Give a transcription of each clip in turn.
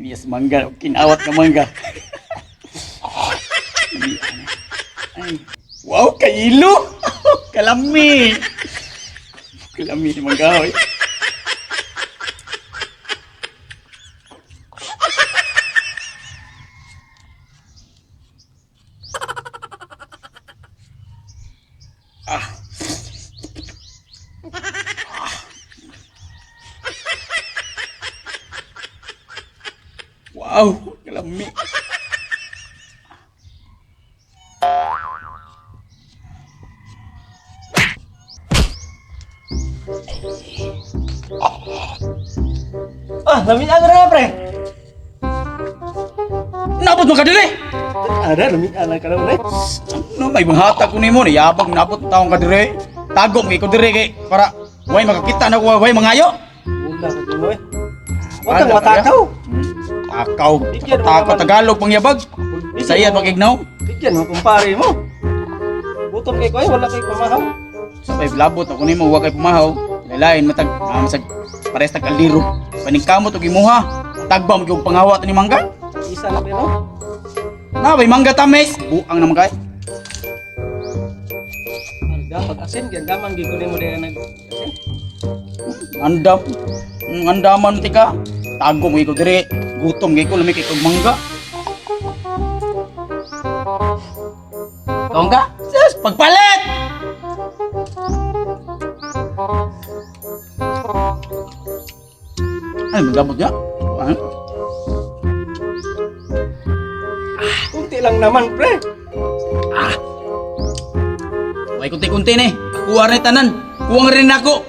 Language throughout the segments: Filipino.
Yes, mangga. Kinawat na mangga. Ay. Wow, kailo! Kalami! Kalami ni mangga, oy. Wow, kalami. Lami agak na pre. Nabot mo ka dili? Ada lami anak ka na pre. No, may mahata ko nimo ni yabang nabot taong ka dire. Tagok mi ko dire kay para way makakita na ko way mangayo. Wala ko dito eh. Wala kang matakaw. Takaw, takaw Tagalog pang yabag. Bisaya magignaw. Bigyan mo kumpare mo. Butom kay ko wala kay pamahaw. Sabay labot ako nimo wa kay pumahaw. Lain matag masag pares tag kaldiro. Paning kamot og imuha. Tagba mo gyud pangawat ni mangga. Isa na pero. Na bay mangga tamis. Buang naman kay. Dapat asin gan gamang gi ko nimo dire nag asin. Andam. Andaman tika. Tago mo ikaw dire. Gutom kay ko lami kay kog mangga. Kaon ka? Sus, pagpalit! Ay, magabot niya. Ano? Kunti lang naman pre. May kunti-kunti ni. Kuha rin tanan. Kuha rin ako.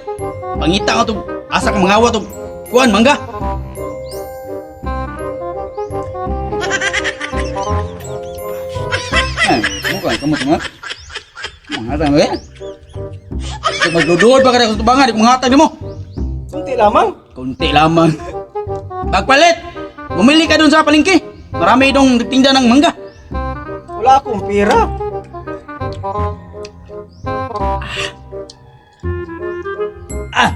Pangita ko to. Asa ka mangawa to. Kuhan, mangga. Ay, mukha. Kamu tengok. Manghatang mo eh. Magdudod pa ka na kung tubangan. Di manghatang mo. Kunti lamang. Kunti lamang. Pagpalit. Bumili ka dun sa palengke. Marami dong nagtinda ng mangga. Wala akong pera. Ah.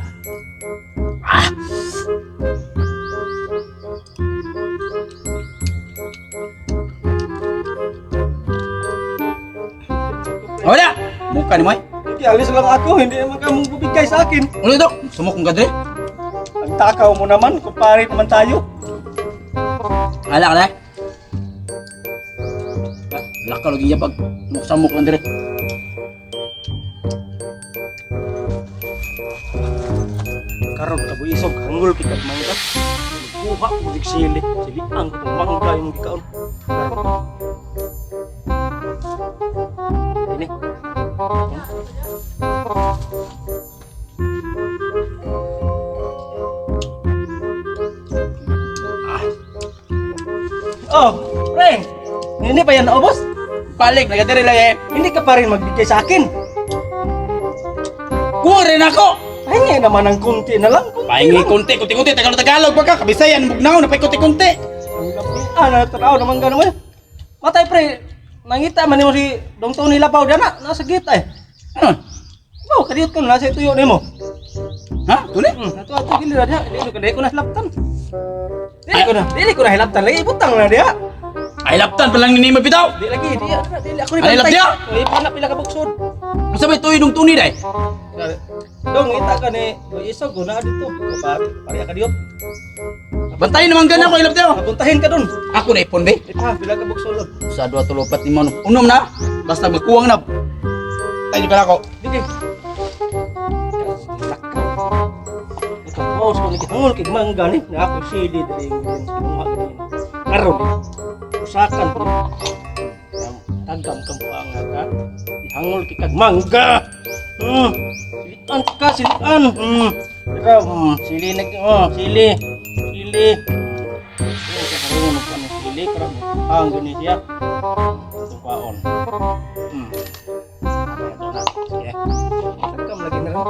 Ah. Wala. Mukha ni Moy. Hindi alis lang ako, hindi naman ka mong bubigay sa akin. Ulit daw. Sumok kong kadre. Ang takaw mo naman, kumpare naman tayo. Hala ka na. Laka lagi niya pag samok lang dire. Karon ka bu isog hanggol kita mangga. Buha ko dik sili. Sili ang ko mangga yung gikaon. Ini. Oh, Ren. Ini pa yan naubos? Balik, nagadire lang eh. Hindi ka pa rin magbigay sa akin. Kuha rin ako. Pahingi naman ng kunti na lang. Pahingi kunti, kunti-kunti. Tagalog pa ka. Kabisayan, bugnaw na pa'y kunti-kunti. Taraw naman gano'n. Matay pre, nangita man mo si Dong Tony Lapaw dana, nasa gita eh. Ano? Oh, kadiyot ko nasa ituyo nimo. Ha? Tuli? Ato ato gilid dia, dili ko na hilaptan. Dili ko na hilaptan lagi ibutang na dia. Ay, laptan pa lang ni mabitaw. Di lagi dia, dili ako ni Ay, lap dia? Oy, pila ka buksod. Masa ba ito yung tuni day? Dong ita ka ni isog na dito. Pare ka diot. Bantayin naman ganyan ko, ilap tayo. Puntahin ka dun. Ako na ipon, be. Ita, pila ka buksod. Sa 2 tulopat ni Mano. Unom na. Basta magkuwang na. Tayo ka na ako. Dili. Ito, so nikitungol kay mangga ni na ako CD dali yung kinuha gani. Karon usakan ko. Tagam ka mo ang ka. Ihangol kay kag mangga. Silian ka silian. Pero sili nag sili. Sili. Karon ka ni sili karon ang gani siya. Tupaon. Ito na. Okay. Tagam lagi na rin.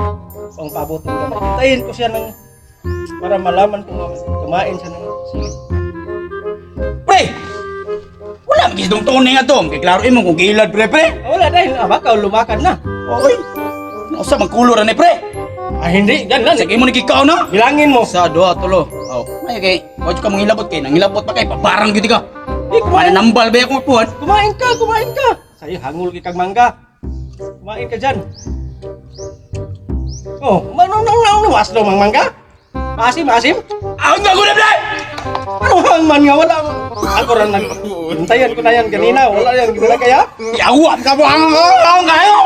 Pang pabot ng gamay. Hintayin ko siya ng para malaman kung kumain siya ng sili. Pre! Wala magis dong tuni nga to. Kaya klaro mo kung gilad, pre. Wala dahil baka lumakad na. Oy! Nausa magkulo ra ni, pre. Hindi, ganun. Sige mo ni kikaw na. Bilangin mo. Sa 2 tulo. Oh, ay kay, wag ka mong hilabot kay, nang hilabot pa kay pabarang gyud ka. Kumain, Mananambal ba akong puwan? kumain ka, kumain ka. Sa'yo, hangol kay kag mangga. Kumain ka dyan. Oh, manong waslo mang mangga? Maasim, maasim? Ang nagulam na! Ano hangman nga, wala. Ako rin nagpuntayan ko na yan kanina, wala yan, gila kaya? Yawan ka mo ang kayo!